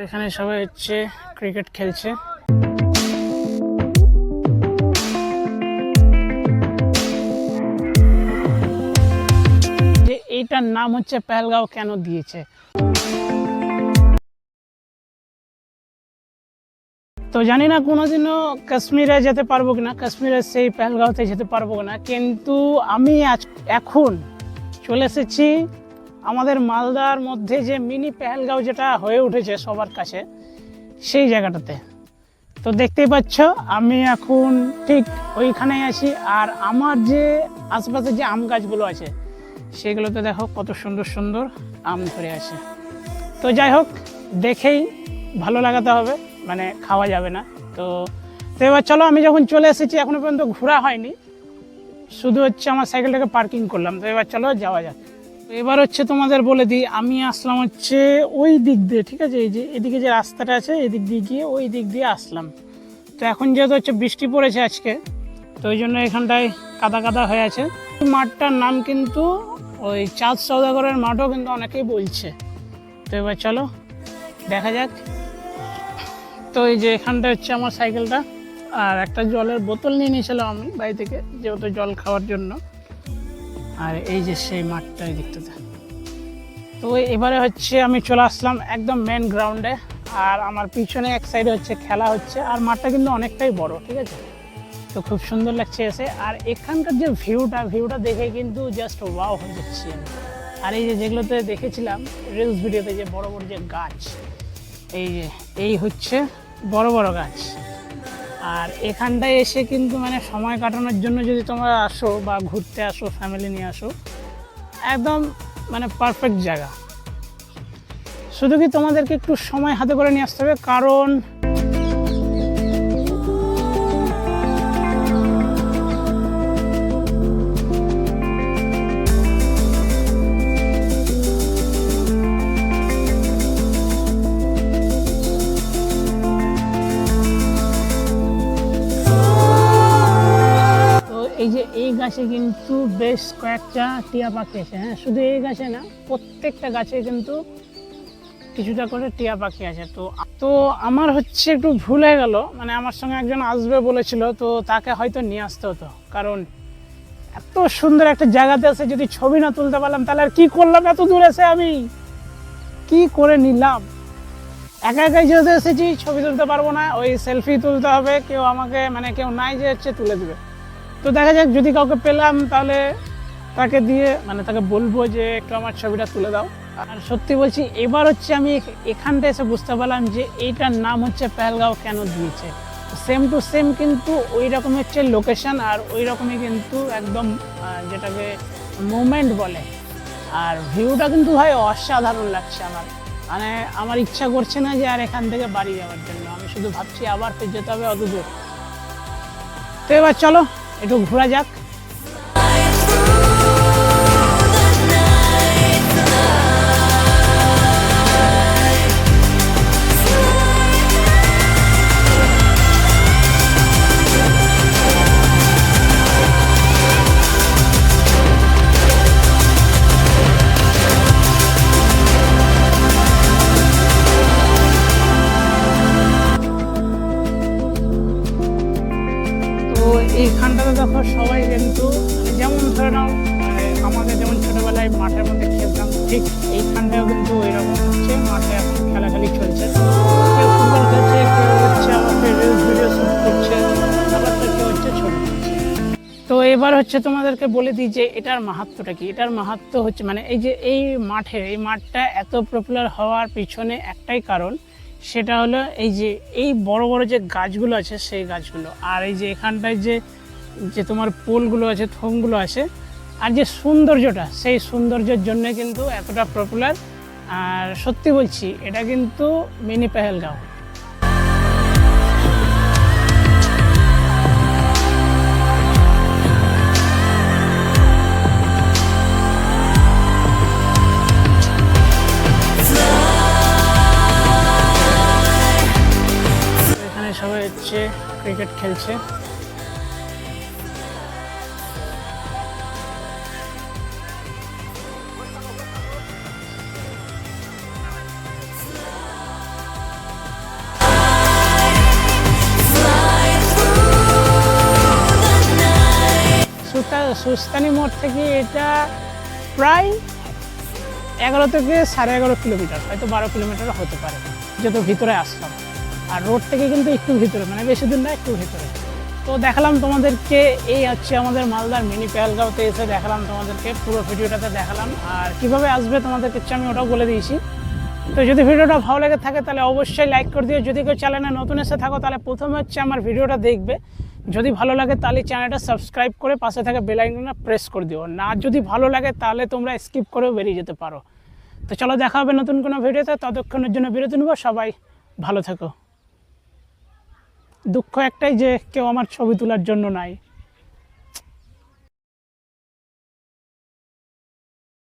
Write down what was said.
এখানে সবাই হচ্ছে ক্রিকেট খেলছে। যে এইটার নাম হচ্ছে পেহেলগাঁও কেন দিয়েছে, তো জানি না কোনোদিনও কাশ্মীরে যেতে পারবো কিনা, কাশ্মীরের সেই পেহেলগাঁওতে যেতে পারবো কিনা, কিন্তু আমি এখন চলে এসেছি আমাদের মালদার মধ্যে যে মিনি পেহেলগাঁও যেটা হয়ে উঠেছে সবার কাছে, সেই জায়গাটাতে। তো দেখতেই পাচ্ছ আমি এখন ঠিক ওইখানেই আছি, আর আমার যে আশেপাশে যে আম গাছগুলো আছে সেগুলোতে দেখো কত সুন্দর সুন্দর আম ধরে আছে। তো যাই হোক, দেখেই ভালো লাগাতে হবে, মানে খাওয়া যাবে না। তো এবার চলো, আমি যখন চলে এসেছি এখনো পর্যন্ত ঘোরা হয়নি, শুধু হচ্ছে আমার সাইকেলটাকে পার্কিং করলাম। তো এবার চলো যাওয়া যাক। এবার হচ্ছে তোমাদের বলে দিই, আমি আসলাম হচ্ছে ওই দিক দিয়ে, ঠিক আছে, এই যে এদিকে যে রাস্তাটা আছে এদিক দিয়ে গিয়ে ওই দিক দিয়ে আসলাম। তো এখন যেহেতু হচ্ছে বৃষ্টি পড়েছে আজকে, তো ওই জন্য এখানটায় কাদা কাদা হয়ে আছে। মাঠটার নাম কিন্তু ওই চাঁদ সওদাগরের মাঠও কিন্তু অনেকেই বলছে। তো এবার চলো দেখা যাক। তো এই যে এখানটা হচ্ছে আমার সাইকেলটা, আর একটা জলের বোতল নিয়ে নিয়েছিলাম আমি বাড়ি থেকে, যেহেতু জল খাওয়ার জন্য। আর এই যে সেই মাঠটা এই দিকটাতে। তো এবারে হচ্ছে আমি চলে আসলাম একদম মেন গ্রাউন্ডে, আর আমার পিছনে এক সাইডে হচ্ছে খেলা হচ্ছে, আর মাঠটা কিন্তু অনেকটাই বড়, ঠিক আছে। তো খুব সুন্দর লাগছে এসে, আর এখানকার যে ভিউটা দেখে কিন্তু জাস্ট ওয়াও হয়ে যাচ্ছি আমি। আর এই যে যেগুলোতে দেখেছিলাম রিলস ভিডিওতে, যে বড় বড় যে গাছ, এই হচ্ছে বড় বড় গাছ। আর এখানটায় এসে কিন্তু মানে সময় কাটানোর জন্য যদি তোমরা আসো বা ঘুরতে আসো, ফ্যামিলি নিয়ে আসো, একদম মানে পারফেক্ট জায়গা। শুধু কি তোমাদেরকে একটু সময় হাতে করে নিয়ে আসতে হবে, কারণ এই গাছে কিন্তু বেশ কয়েকটা টিয়া পাখি আছে। হ্যাঁ, শুধু এই গাছে না, প্রত্যেকটা গাছে কিন্তু কিছুটা করে টিয়া পাখি আছে। তো আমার হচ্ছে একটু ভুল হয়ে গেল, মানে আমার সঙ্গে একজন আসবে বলেছিল, তো তাকে হয়তো নিয়ে আসতে হতো, কারণ এত সুন্দর একটা জায়গাতে এসে যদি ছবি না তুলতে পারলাম তাহলে আর কি করলাম? এত দূর এসে আমি কি করে নিলাম? একা একাই যেহেতু এসেছি, ছবি তুলতে পারবো না, ওই সেলফি তুলতে হবে, কেউ আমাকে মানে কেউ নাই যে হচ্ছে তুলে দেবে। তো দেখা যাক, যদি কাউকে পেলাম তাহলে তাকে দিয়ে মানে তাকে বলবো যে একটু আমার ছবিটা তুলে দাও। আর সত্যি বলছি, এবার হচ্ছে আমি এখানটা এসে বুঝতে পারলাম যে এইটার নাম হচ্ছে পেহেলগাঁও কেন দিয়েছে। সেম টু সেম কিন্তু ওই রকম হচ্ছে লোকেশন, আর ওই রকমই কিন্তু একদম যেটাকে মুভমেন্ট বলে। আর ভিউটা কিন্তু ভাই অসাধারণ লাগছে আমার, মানে আমার ইচ্ছা করছে না যে আর এখান থেকে বাড়ি যাওয়ার জন্য। আমি শুধু ভাবছি আবার ফের যেতে হবে অত দূর। তো এবার চলো একটু ঘোরা যাক। এইখানটাতে দেখো সবাই কিন্তু যেমন ধরে নাও, আমাদের যেমন ছোটবেলায় মাঠের মধ্যে খেলতাম, ঠিক এইখানটাও কিন্তু ওইরকম হচ্ছে, মাঠে এখন খেলাখেলি চলছে। কেউ ফুটবল খেলছে, কেউ হচ্ছে আমাকে রিলস ভিডিও শুট করছে, আবার তো কেউ হচ্ছে ছবি তুলছে। তো এবার হচ্ছে তোমাদেরকে বলে দিই যে এটার মাহাত্ম্যটা কি। এটার মাহাত্ম্য হচ্ছে মানে এই যে এই মাঠটা এত পপুলার হওয়ার পিছনে একটাই কারণ, সেটা হলো এই যে এই বড় বড় যে গাছগুলো আছে সেই গাছগুলো, আর এই যে এখানটায় যে তোমার পোলগুলো আছে, থমগুলো আছে, আর যে সৌন্দর্যটা, সেই সৌন্দর্যের জন্য কিন্তু এতটা পপুলার। আর সত্যি বলছি, এটা কিন্তু মিনি পেহেলগাঁও। এখানে সবাই হচ্ছে ক্রিকেট খেলছে। এটা সুস্তানি মোড় থেকে এটা প্রায় 11 থেকে 11.5 কিলোমিটার, হয়তো 12 কিলোমিটার হতে পারে যত ভিতরে আসলাম। আর রোড থেকে কিন্তু একটু ভিতরে, মানে বেশি দূর না, একটু ভিতরে। তো দেখালাম তোমাদেরকে, এই হচ্ছে আমাদের মালদার মিনি পেহেলগাঁওতে এসে দেখালাম তোমাদেরকে, পুরো ভিডিওটাতে দেখালাম। আর কিভাবে আসবে তোমাদেরকে আমি ওটাও বলে দিয়েছি। তো যদি ভিডিওটা ভালো লেগে থাকে তাহলে অবশ্যই লাইক করে দিও। যদি কেউ চ্যানেলে নতুন এসে থাকো তাহলে প্রথমে হচ্ছে আমার ভিডিওটা দেখবে, যদি ভালো লাগে তাহলে চ্যানেলটা সাবস্ক্রাইব করে পাশে থাকা বেল আইকনটা প্রেস করে দিও। না যদি ভালো লাগে তাহলে তোমরা স্কিপ করেও বেরিয়ে যেতে পারো। তো চলো দেখা হবে নতুন কোনো ভিডিওতে, ততক্ষণের জন্য বিরতি নেবো। সবাই ভালো থেকো। দুঃখ একটাই যে কেউ আমার ছবি তোলার জন্য নাই।